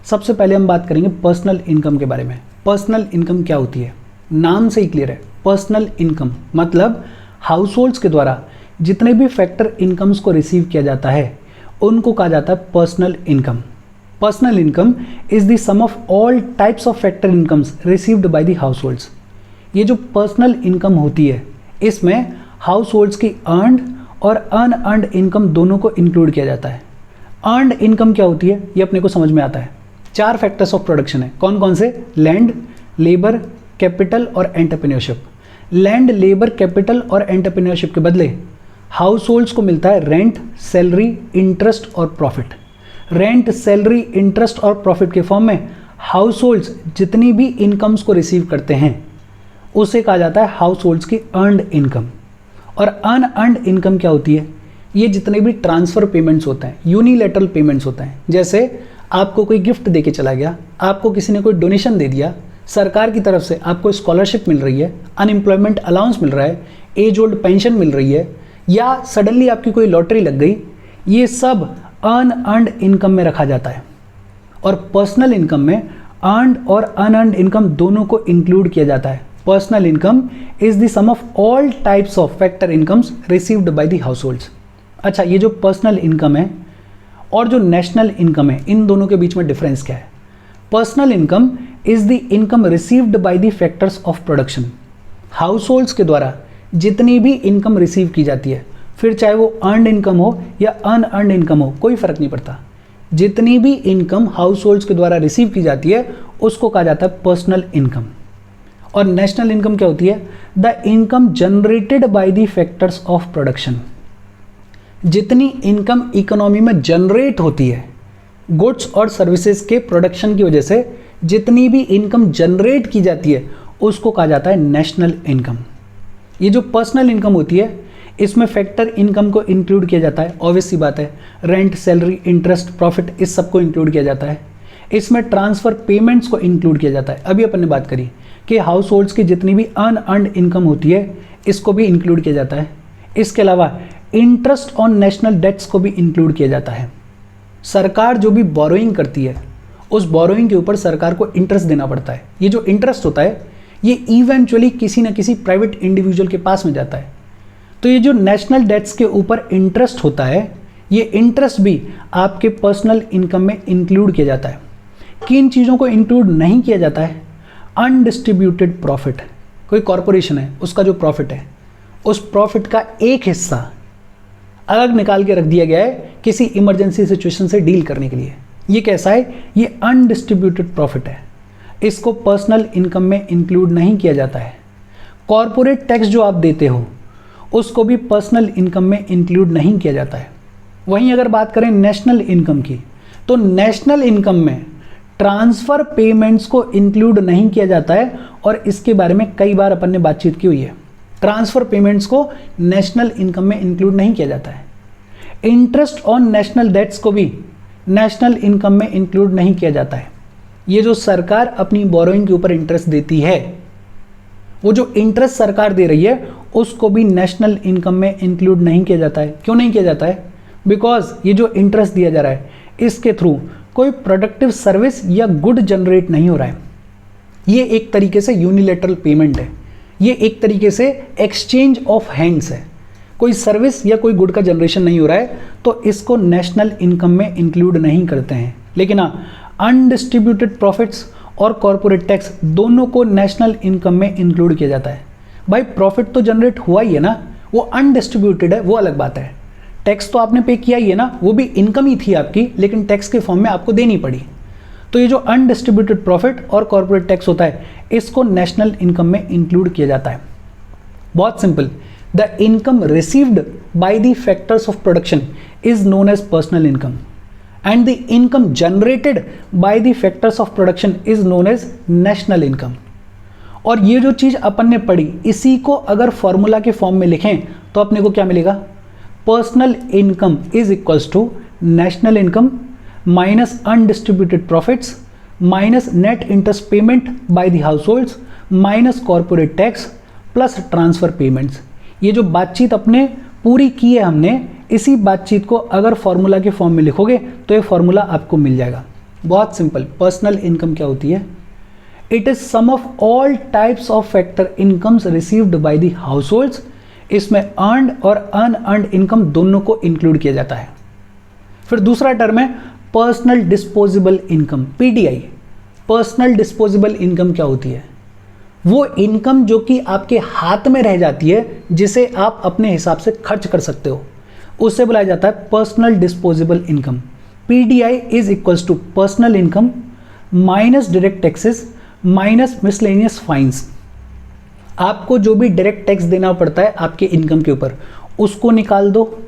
सबसे पहले हम बात करेंगे पर्सनल इनकम के बारे में। पर्सनल इनकम क्या होती है, नाम से ही क्लियर है। पर्सनल इनकम मतलब हाउस होल्ड्स के द्वारा जितने भी फैक्टर इनकम्स को रिसीव किया जाता है उनको कहा जाता है personal income. Personal income is the sum of all types of factor incomes received by the households. ये जो पर्सनल इनकम होती है इसमें हाउस होल्ड्स की अर्नड और अनअर्नड इनकम दोनों को इंक्लूड किया जाता है। अर्नड इनकम क्या होती है ये अपने को समझ में आता है। 4 फैक्टर्स ऑफ प्रोडक्शन है, कौन कौन से? लैंड, लेबर, कैपिटल और एंटरप्रेन्योरशिप। लैंड, लेबर, कैपिटल और एंटरप्रेन्योरशिप के बदले हाउस होल्ड्स को मिलता है रेंट, सैलरी, इंटरेस्ट और प्रॉफिट। रेंट, सैलरी, इंटरेस्ट और प्रॉफिट के फॉर्म में हाउस होल्ड्स जितनी भी इनकम्स को रिसीव करते हैं उसे कहा जाता है हाउस होल्ड्स की अर्नड इनकम। और अनअर्नड इनकम क्या होती है? ये जितने भी ट्रांसफ़र पेमेंट्स होते हैं, यूनिलैटरल पेमेंट्स होते हैं। जैसे आपको कोई गिफ्ट दे के चला गया, आपको किसी ने कोई डोनेशन दे दिया, सरकार की तरफ से आपको स्कॉलरशिप मिल रही है, अनएम्प्लॉयमेंट अलाउंस मिल रहा है, एज ओल्ड पेंशन मिल रही है, या सडनली आपकी कोई लॉटरी लग गई, ये सब अनअर्नड इनकम में रखा जाता है। और पर्सनल इनकम में अर्नड और अनअर्नड इनकम दोनों को इंक्लूड किया जाता है। Personal income is the sum of all types of factor incomes received by the households. अच्छा, ये जो पर्सनल इनकम है और जो नेशनल इनकम है, इन दोनों के बीच में डिफरेंस क्या है? Personal income is the income received by the factors of production. House holds के द्वारा जितनी भी इनकम रिसीव की जाती है, फिर चाहे वो अर्नड इनकम हो या अनअर्नड इनकम हो, कोई फर्क नहीं पड़ता, जितनी भी इनकम हाउस होल्ड्स के द्वारा रिसीव की जाती है उसको कहा जाता है पर्सनल इनकम। और नेशनल इनकम क्या होती है? The income generated by the factors of production. जितनी इनकम इकोनॉमी में जनरेट होती है गुड्स और सर्विसेज के प्रोडक्शन की वजह से, जितनी भी इनकम जनरेट की जाती है उसको कहा जाता है नेशनल इनकम। ये जो पर्सनल इनकम होती है इसमें फैक्टर इनकम को इंक्लूड किया जाता है, ऑब्वियस सी बात है। रेंट, सैलरी, इंटरेस्ट, प्रॉफिट, इस सब को इंक्लूड किया जाता है। इसमें ट्रांसफ़र पेमेंट्स को इंक्लूड किया जाता है। अभी अपन ने बात करी कि हाउस होल्ड्स की जितनी भी अनअर्नड इनकम होती है इसको भी इंक्लूड किया जाता है। इसके अलावा इंटरेस्ट ऑन नेशनल डेट्स को भी इंक्लूड किया जाता है। सरकार जो भी बोरोइंग करती है उस बोरोइंग के ऊपर सरकार को इंटरेस्ट देना पड़ता है। ये जो इंटरेस्ट होता है ये इवेंचुअली किसी न किसी प्राइवेट इंडिविजुअल के पास में जाता है। तो ये जो नेशनल डेट्स के ऊपर इंटरेस्ट होता है, ये इंटरेस्ट भी आपके पर्सनल इनकम में इंक्लूड किया जाता है। किन चीज़ों को इंक्लूड नहीं किया जाता है? Undistributed profit. कोई कॉरपोरेशन है, उसका जो प्रॉफिट है उस प्रॉफिट का एक हिस्सा अलग निकाल के रख दिया गया है किसी इमरजेंसी सिचुएशन से डील करने के लिए। ये कैसा है? ये अनडिस्ट्रीब्यूटेड प्रॉफिट है, इसको पर्सनल इनकम में इंक्लूड नहीं किया जाता है। कॉरपोरेट टैक्स जो आप देते हो उसको भी पर्सनल इनकम में इंक्लूड नहीं किया जाता है। वहीं अगर बात करें नेशनल इनकम की, तो नेशनल इनकम में ट्रांसफ़र पेमेंट्स को इंक्लूड नहीं किया जाता है और इसके बारे में कई बार अपन ने बातचीत की हुई है। ट्रांसफ़र पेमेंट्स को नेशनल इनकम में इंक्लूड नहीं किया जाता है। इंटरेस्ट ऑन नेशनल डेट्स को भी नेशनल इनकम में इंक्लूड नहीं किया जाता है। ये जो सरकार अपनी बोरोइंग के ऊपर इंटरेस्ट देती है, वो जो इंटरेस्ट सरकार दे रही है उसको भी नेशनल इनकम में इंक्लूड नहीं किया जाता है। क्यों नहीं किया जाता है? बिकॉज ये जो इंटरेस्ट दिया जा रहा है इसके थ्रू कोई प्रोडक्टिव सर्विस या गुड जनरेट नहीं हो रहा है। ये एक तरीके से यूनिलैटरल पेमेंट है, ये एक तरीके से एक्सचेंज ऑफ हैंड्स है। कोई सर्विस या कोई गुड का जनरेशन नहीं हो रहा है तो इसको नेशनल इनकम में इंक्लूड नहीं करते हैं। लेकिन हाँ, अनडिस्ट्रीब्यूटेड प्रॉफिट्स और कॉरपोरेट टैक्स दोनों को नेशनल इनकम में इंक्लूड किया जाता है। भाई प्रॉफिट तो जनरेट हुआ ही है ना, वो अनडिस्ट्रीब्यूटेड है, वो अलग बात है। टैक्स तो आपने पे किया ही है ना, वो भी इनकम ही थी आपकी, लेकिन टैक्स के फॉर्म में आपको देनी पड़ी। तो ये जो अनडिस्ट्रीब्यूटेड प्रॉफिट और कॉरपोरेट टैक्स होता है इसको नेशनल इनकम में इंक्लूड किया जाता है। बहुत simple, the income received by the factors of production is known as personal income and the income generated by the factors of production is known as national income. और ये जो चीज़ अपन ने पढ़ी, इसी को अगर फॉर्मूला के फॉर्म में लिखें तो अपने को क्या मिलेगा? Personal income is equals to national income minus undistributed profits minus net interest payment by the households minus corporate tax plus transfer payments. ये जो बातचीत अपने पूरी की है हमने, इसी बातचीत को अगर फॉर्मूला के फॉर्म में लिखोगे तो ये फॉर्मूला आपको मिल जाएगा। बहुत सिंपल, पर्सनल इनकम क्या होती है? It is sum of all types of factor incomes received by the households. इसमें अर्नड और अनअर्नड इनकम दोनों को इंक्लूड किया जाता है। फिर दूसरा टर्म है personal disposable income, PDI. Personal disposable income क्या होती है? वो इनकम जो कि आपके हाथ में रह जाती है, जिसे आप अपने हिसाब से खर्च कर सकते हो, उससे बुलाया जाता है personal disposable income. PDI is equals to personal income minus direct taxes minus miscellaneous fines. आपको जो भी डायरेक्ट टैक्स देना पड़ता है आपके इनकम के ऊपर, उसको निकाल दो,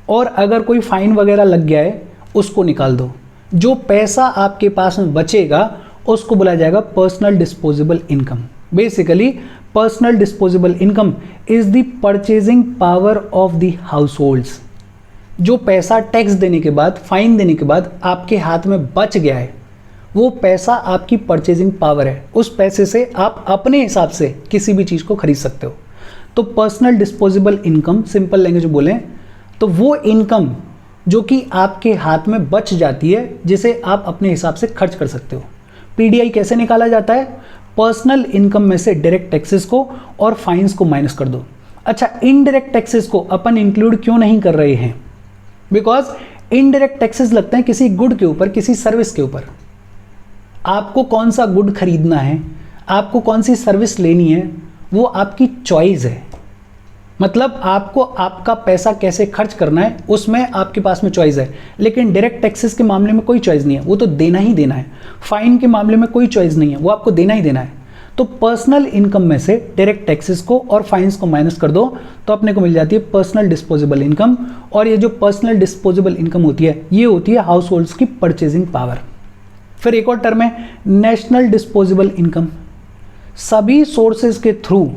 और अगर कोई फाइन वगैरह लग गया है उसको निकाल दो। जो पैसा आपके पास में बचेगा उसको बोला जाएगा personal disposable income. Basically personal disposable income is the purchasing power of the households. जो पैसा टैक्स देने के बाद, फाइन देने के बाद आपके हाथ में बच गया है, वो पैसा आपकी परचेजिंग पावर है। उस पैसे से आप अपने हिसाब से किसी भी चीज़ को खरीद सकते हो। तो personal disposable income, simple language बोलें तो वो इनकम जो कि आपके हाथ में बच जाती है, जिसे आप अपने हिसाब से खर्च कर सकते हो। पीडीआई कैसे निकाला जाता है? पर्सनल इनकम में से डायरेक्ट टैक्सेस को और फाइन्स को माइनस कर दो। अच्छा, इनडायरेक्ट टैक्सेस को अपन इंक्लूड क्यों नहीं कर रहे हैं? बिकॉज इनडायरेक्ट टैक्सेस लगते हैं किसी गुड के ऊपर, किसी सर्विस के ऊपर। आपको कौन सा गुड खरीदना है, आपको कौन सी सर्विस लेनी है, वो आपकी चॉइस है। मतलब आपको आपका पैसा कैसे खर्च करना है, उसमें आपके पास में चॉइस है। लेकिन डायरेक्ट टैक्सेस के मामले में कोई चॉइस नहीं है, वो तो देना ही देना है। फाइन के मामले में कोई चॉइस नहीं है, वो आपको देना ही देना है। तो पर्सनल इनकम में से डायरेक्ट टैक्सेस को और फाइन्स को माइनस कर दो तो अपने को मिल जाती है पर्सनल डिस्पोजेबल इनकम। और ये जो पर्सनल डिस्पोजेबल इनकम होती है, ये होती है हाउस होल्ड्स की परचेजिंग पावर। फिर एक और टर्म है नेशनल डिस्पोजेबल इनकम। सभी सोर्सेज के थ्रू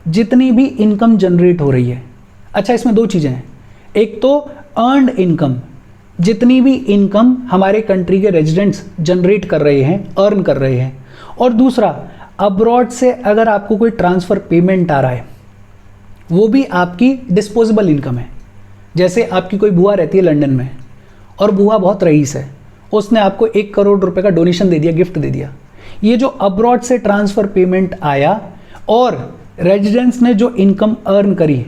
जितनी भी इनकम जनरेट हो रही है। अच्छा, इसमें दो चीज़ें हैं, एक तो अर्नड इनकम, जितनी भी इनकम हमारे कंट्री के रेजिडेंट्स जनरेट कर रहे हैं, अर्न कर रहे हैं, और दूसरा अब्रॉड से अगर आपको कोई ट्रांसफ़र पेमेंट आ रहा है, वो भी आपकी डिस्पोजेबल इनकम है। जैसे आपकी कोई बुआ रहती है लंदन में, और बुआ बहुत रईस है, उसने आपको 1 करोड़ रुपए का डोनेशन दे दिया, गिफ्ट दे दिया। ये जो अब्रॉड से ट्रांसफ़र पेमेंट आया और रेजिडेंट्स ने जो इनकम अर्न करी,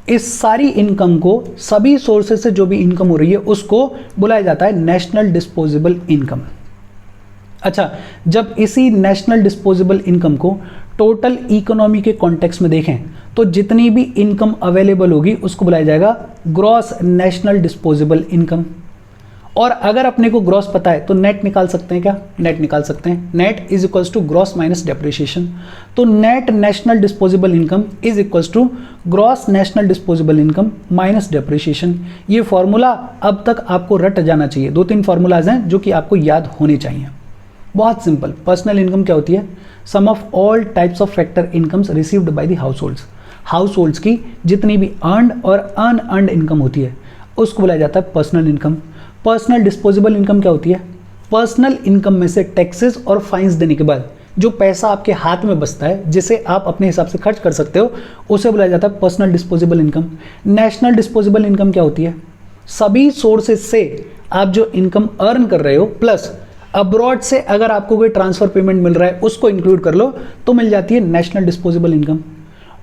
इस सारी इनकम को, सभी सोर्सेज से जो भी इनकम हो रही है, उसको बुलाया जाता है नेशनल डिस्पोजेबल इनकम। अच्छा, जब इसी नेशनल डिस्पोजेबल इनकम को टोटल इकोनॉमी के कॉन्टेक्स्ट में देखें तो जितनी भी इनकम अवेलेबल होगी उसको बुलाया जाएगा ग्रॉस नेशनल डिस्पोजेबल इनकम। और अगर अपने को ग्रॉस पता है तो नेट निकाल सकते हैं क्या? नेट निकाल सकते हैं। Net is equals to gross minus depreciation. तो net national disposable income is equals to gross national disposable income minus depreciation. ये फॉर्मूला अब तक आपको रट जाना चाहिए। 2-3 फार्मूलाज हैं जो कि आपको याद होने चाहिए। बहुत सिंपल, पर्सनल इनकम क्या होती है? Sum of all types of factor incomes received by the households की जितनी भी अर्नड और अनअर्नड इनकम होती है उसको बुलाया जाता है personal income. Personal disposable income क्या होती है? पर्सनल इनकम में से टैक्सेस और फाइन्स देने के बाद जो पैसा आपके हाथ में बचता है, जिसे आप अपने हिसाब से खर्च कर सकते हो, उसे बुलाया जाता है personal disposable income. National disposable income क्या होती है? सभी सोर्सेज से आप जो इनकम अर्न कर रहे हो, प्लस अब्रॉड से अगर आपको कोई ट्रांसफर पेमेंट मिल रहा है, उसको इंक्लूड कर लो तो मिल जाती है नेशनल डिस्पोजेबल इनकम।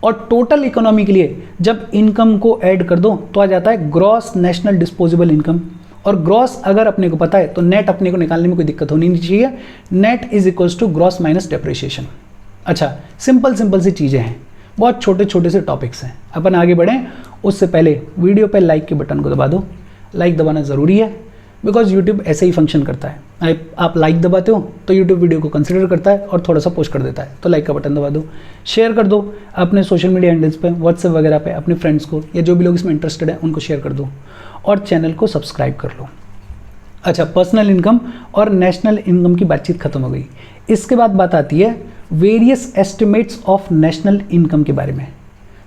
और टोटल इकोनॉमी के लिए जब इनकम को ऐड कर दो तो आ जाता है ग्रॉस नेशनल डिस्पोजेबल इनकम। और ग्रॉस अगर अपने को पता है तो नेट अपने को निकालने में कोई दिक्कत होनी नहीं चाहिए। Net is equals to gross minus depreciation. अच्छा, सिंपल सी चीज़ें हैं, बहुत छोटे छोटे से टॉपिक्स हैं। अपन आगे बढ़ें उससे पहले वीडियो पे लाइक के बटन को दबा दो। लाइक दबाना ज़रूरी है, बिकॉज यूट्यूब ऐसे ही फंक्शन करता है। आप लाइक दबाते हो तो यूट्यूब वीडियो को कंसिडर करता है और थोड़ा सा पोस्ट कर देता है। तो लाइक का बटन दबा दो, शेयर कर दो अपने सोशल मीडिया हैंडल्स पे, व्हाट्सएप वगैरह पे अपने फ्रेंड्स को, या जो भी लोग इसमें इंटरेस्टेड है उनको शेयर कर दो, और चैनल को सब्सक्राइब कर लो। अच्छा, पर्सनल इनकम और नेशनल इनकम की बातचीत खत्म हो गई। इसके बाद बात आती है various estimates of national income के बारे में।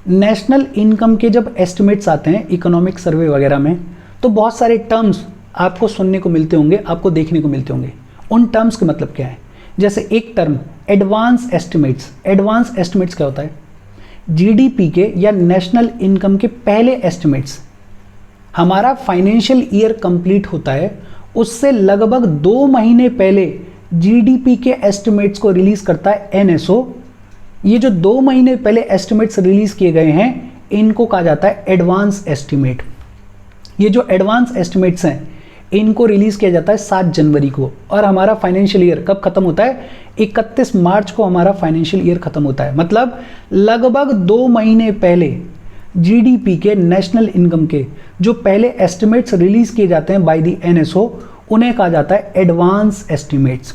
नेशनल इनकम के जब एस्टिमेट्स आते हैं इकोनॉमिक सर्वे वगैरह में, तो बहुत सारे टर्म्स आपको सुनने को मिलते होंगे, आपको देखने को मिलते होंगे। उन टर्म्स के मतलब क्या है? जैसे एक term advance estimates. Advance estimates क्या होता है? जीडीपी के या नेशनल इनकम के पहले एस्टिमेट्स। हमारा फाइनेंशियल ईयर कंप्लीट होता है, उससे लगभग 2 महीने पहले जीडीपी के एस्टिमेट्स को रिलीज करता है एनएसओ। ये जो 2 महीने पहले एस्टिमेट्स रिलीज किए गए हैं इनको कहा जाता है एडवांस एस्टिमेट। ये जो एडवांस एस्टिमेट्स हैं इनको रिलीज किया जाता है 7 जनवरी को, और हमारा फाइनेंशियल ईयर कब खत्म होता है? 31 मार्च को हमारा फाइनेंशियल ईयर खत्म होता है। मतलब लगभग 2 महीने पहले जीडीपी के, नेशनल इनकम के जो पहले एस्टिमेट्स रिलीज किए जाते हैं बाय द एनएसओ, उन्हें कहा जाता है एडवांस एस्टिमेट्स।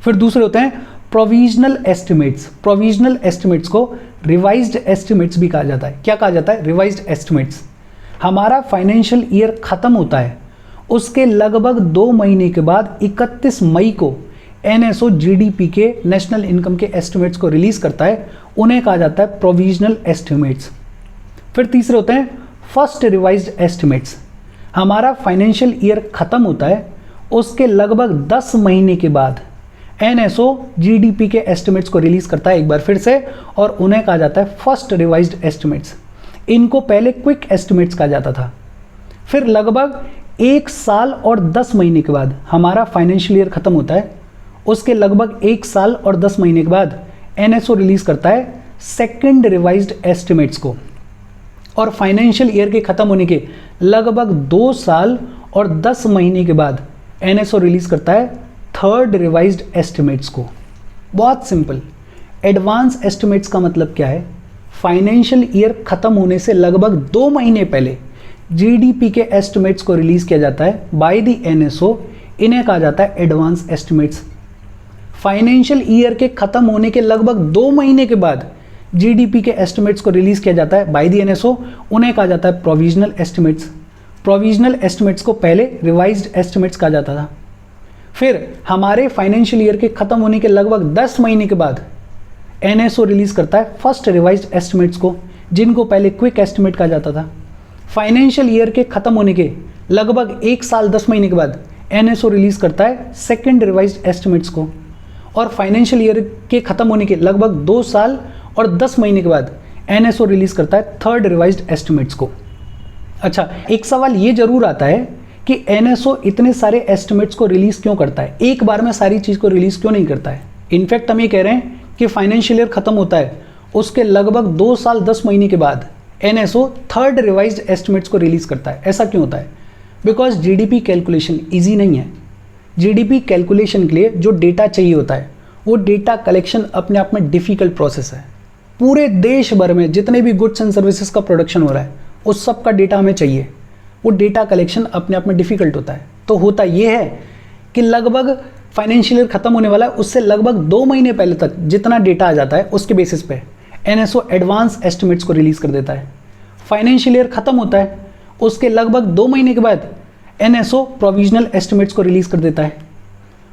फिर दूसरे होते हैं प्रोविजनल एस्टिमेट्स। प्रोविजनल एस्टिमेट्स को रिवाइज्ड एस्टिमेट्स भी कहा जाता है। क्या कहा जाता है? Revised estimates. हमारा फाइनेंशियल ईयर खत्म होता है, उसके लगभग 2 महीने के बाद 31 मई को एनएसओ जीडीपी के, नेशनल इनकम के एस्टिमेट्स को रिलीज करता है, उन्हें कहा जाता है प्रोविजनल एस्टिमेट्स। फिर तीसरे होते हैं फर्स्ट रिवाइज्ड एस्टिमेट्स। हमारा फाइनेंशियल ईयर खत्म होता है, उसके लगभग 10 महीने के बाद एनएसओ जीडीपी के एस्टिमेट्स को रिलीज करता है एक बार फिर से, और उन्हें कहा जाता है फर्स्ट रिवाइज्ड एस्टिमेट्स। इनको पहले क्विक एस्टिमेट्स कहा जाता था। फिर लगभग 1 साल और 10 महीने के बाद हमारा फाइनेंशियल ईयर खत्म होता है, उसके लगभग 1 साल और 10 महीने के बाद एनएसओ रिलीज करता है सेकंड रिवाइज्ड एस्टिमेट्स को, और फाइनेंशियल ईयर के खत्म होने के लगभग 2 साल और 10 महीने के बाद एनएसओ रिलीज करता है थर्ड रिवाइज्ड एस्टिमेट्स को। बहुत सिंपल। एडवांस एस्टिमेट्स का मतलब क्या है? फाइनेंशियल ईयर खत्म होने से लगभग 2 महीने पहले जीडीपी के एस्टिमेट्स को रिलीज किया जाता है बाय द एनएसओ, इन्हें कहा जाता है एडवांस एस्टिमेट्स। फाइनेंशियल ईयर के खत्म होने के लगभग 2 महीने के बाद जीडीपी के एस्टिमेट्स को रिलीज किया जाता है बाय द एनएसओ, उन्हें कहा जाता है प्रोविजनल एस्टिमेट्स। प्रोविजनल एस्टिमेट्स को पहले रिवाइज्ड एस्टिमेट्स कहा जाता था। फिर हमारे फाइनेंशियल ईयर के खत्म होने के लगभग 10 महीने के बाद एनएसओ रिलीज करता है फर्स्ट रिवाइज्ड एस्टिमेट्स को, जिनको पहले क्विक एस्टिमेट कहा जाता था। फाइनेंशियल ईयर के खत्म होने के लगभग 1 साल 10 महीने के बाद एनएसओ रिलीज करता है सेकंड रिवाइज्ड एस्टिमेट्स को, और फाइनेंशियल ईयर के खत्म होने के लगभग 2 साल और 10 महीने के बाद एनएसओ रिलीज करता है थर्ड रिवाइज्ड एस्टिमेट्स को। अच्छा, एक सवाल ये जरूर आता है कि एनएसओ इतने सारे एस्टिमेट्स को रिलीज क्यों करता है, एक बार में सारी चीज को रिलीज क्यों नहीं करता है? इनफैक्ट हम ये कह रहे हैं कि फाइनेंशियल ईयर खत्म होता है, उसके लगभग 2 साल 10 महीने के बाद एनएसओ थर्ड रिवाइज्ड एस्टिमेट्स को रिलीज करता है। ऐसा क्यों होता है? बिकॉज जीडीपी कैलकुलेशन ईजी नहीं है। जीडीपी कैलकुलेशन के लिए जो डेटा चाहिए होता है वो डेटा कलेक्शन अपने आप में डिफिकल्ट प्रोसेस है। पूरे देश भर में जितने भी गुड्स एंड सर्विसेज का प्रोडक्शन हो रहा है उस सब का डेटा हमें चाहिए। वो डेटा कलेक्शन अपने आप में डिफिकल्ट होता है। तो होता ये है कि लगभग फाइनेंशियल ईयर खत्म होने वाला है, उससे लगभग 2 महीने पहले तक जितना डेटा आ जाता है उसके बेसिस पे एनएसओ एडवांस एस्टिमेट्स को रिलीज कर देता है। फाइनेंशियल ईयर खत्म होता है, उसके लगभग 2 महीने के बाद एनएसओ प्रोविजनल एस्टिमेट्स को रिलीज कर देता है।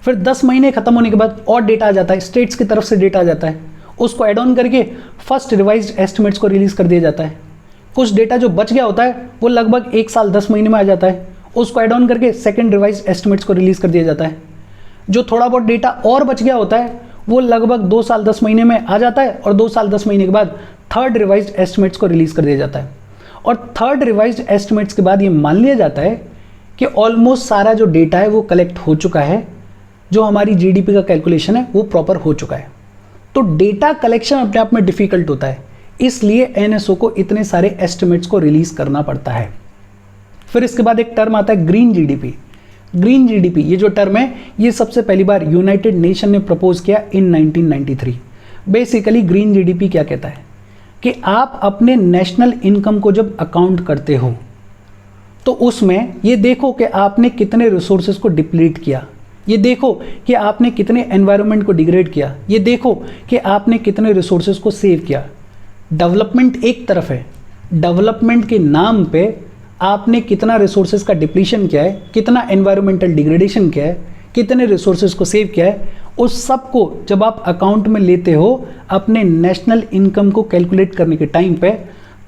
फिर 10 महीने खत्म होने के बाद और डेटा आ जाता है, स्टेट्स की तरफ से डेटा आ जाता है, उसको एड ऑन करके फर्स्ट रिवाइज्ड एस्टिमेट्स को रिलीज कर दिया जाता है। कुछ डेटा जो बच गया होता है वो लगभग 1 साल 10 महीने में आ जाता है, उसको एड ऑन करके सेकंड रिवाइज्ड एस्टिमेट्स को रिलीज कर दिया जाता है। जो थोड़ा बहुत डेटा और बच गया होता है वो लगभग 2 साल 10 महीने में आ जाता है, और 2 साल 10 महीने के बाद थर्ड रिवाइज्ड एस्टिमेट्स को रिलीज कर दिया जाता है। और थर्ड रिवाइज्ड एस्टिमेट्स के बाद ये मान लिया जाता है कि ऑलमोस्ट सारा जो डेटा है वो कलेक्ट हो चुका है, जो हमारी जीडीपी का कैलकुलेशन है वो प्रॉपर हो चुका है। तो डेटा कलेक्शन अपने आप में डिफिकल्ट होता है, इसलिए एनएसओ को इतने सारे एस्टिमेट्स को रिलीज करना पड़ता है। फिर इसके बाद एक टर्म आता है ग्रीन जीडीपी। ग्रीन जीडीपी ये जो टर्म है ये सबसे पहली बार यूनाइटेड नेशन ने प्रपोज किया इन 1993। बेसिकली ग्रीन जीडीपी क्या कहता है कि आप अपने नेशनल इनकम को जब अकाउंट करते हो तो उसमें ये देखो कि आपने कितने रिसोर्सेज को डिप्लीट किया, ये देखो कि आपने कितने एनवायरनमेंट को डिग्रेड किया, ये देखो कि आपने कितने रिसोर्सेज को सेव किया। डेवलपमेंट एक तरफ है, डेवलपमेंट के नाम पे आपने कितना रिसोर्सेज का डिप्लीशन किया है, कितना एनवायरमेंटल डिग्रेडेशन किया है, कितने रिसोर्सेज को सेव किया है, उस सब को जब आप अकाउंट में लेते हो अपने नेशनल इनकम को कैलकुलेट करने के टाइम पे,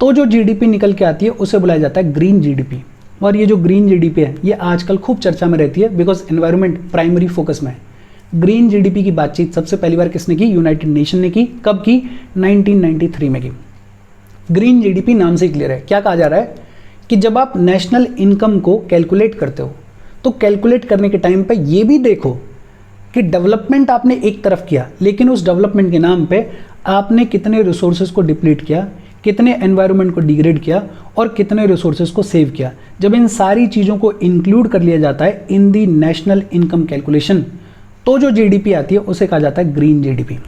तो जो जीडीपी निकल के आती है उसे बुलाया जाता है ग्रीन जीडीपी। और ये जो ग्रीन जीडीपी है ये आजकल खूब चर्चा में रहती है बिकॉज एनवायरनमेंट प्राइमरी फोकस में है। ग्रीन जीडीपी की बातचीत सबसे पहली बार किसने की? यूनाइटेड नेशन ने की। कब की? 1993 में की। ग्रीन जीडीपी नाम से क्लियर है। क्या कहा जा रहा है कि जब आप नेशनल इनकम को कैलकुलेट करते हो तो कैलकुलेट करने के टाइम पे ये भी देखो कि डेवलपमेंट आपने एक तरफ किया, लेकिन उस डेवलपमेंट के नाम पे आपने कितने रिसोर्सेज को डिप्लीट किया, कितने एनवायरनमेंट को डिग्रेड किया और कितने रिसोर्सेज को सेव किया। जब इन सारी चीज़ों को इंक्लूड कर लिया जाता है in the national income calculation, तो जो जीडीपी आती है उसे कहा जाता है ग्रीन जीडीपी।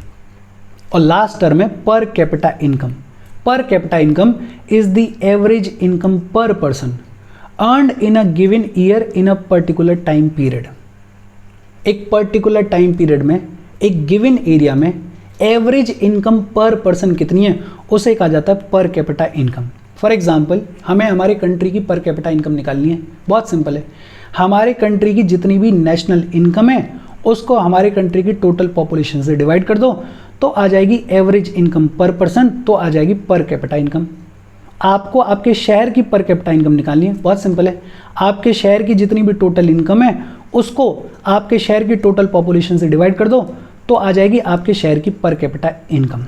और लास्ट टर्म है per capita income. Per capita income is the average income per person earned in a given year in a particular time period. एक पर्टिकुलर टाइम पीरियड में एक गिवन एरिया में average income per person कितनी है उसे कहा जाता है per capita income. For example, हमें हमारे कंट्री की पर कैपिटा इनकम निकालनी है। बहुत सिंपल है, हमारे कंट्री की जितनी भी नेशनल इनकम है उसको हमारे कंट्री की टोटल पॉपुलेशन से डिवाइड कर दो तो आ जाएगी एवरेज इनकम पर पर्सन, तो आ जाएगी पर कैपिटा इनकम। आपको आपके शहर की पर कैपिटा इनकम निकालनी है। बहुत सिंपल है, आपके शहर की जितनी भी टोटल इनकम है उसको आपके शहर की टोटल पॉपुलेशन से डिवाइड कर दो तो आ जाएगी आपके शहर की पर कैपिटा इनकम।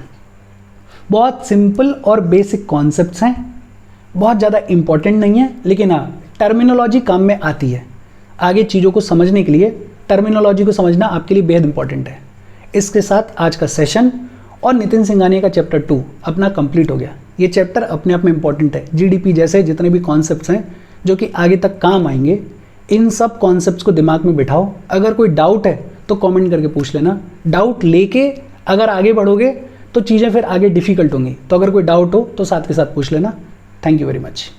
बहुत सिंपल और बेसिक कॉन्सेप्ट्स हैं, बहुत ज़्यादा इंपॉर्टेंट नहीं है, लेकिन हाँ टर्मिनोलॉजी काम में आती है। आगे चीज़ों को समझने के लिए टर्मिनोलॉजी को समझना आपके लिए बेहद इंपॉर्टेंट है। इसके साथ आज का सेशन और नितिन सिंघानिया का चैप्टर 2 अपना कंप्लीट हो गया। ये चैप्टर अपने आप में इंपॉर्टेंट है। जीडीपी जैसे जितने भी कॉन्सेप्ट्स हैं जो कि आगे तक काम आएंगे, इन सब कॉन्सेप्ट्स को दिमाग में बिठाओ। अगर कोई डाउट है तो कमेंट करके पूछ लेना। डाउट लेके अगर आगे बढ़ोगे तो चीज़ें फिर आगे डिफ़िकल्ट होंगी। तो अगर कोई डाउट हो तो साथ के साथ पूछ लेना। Thank you very much.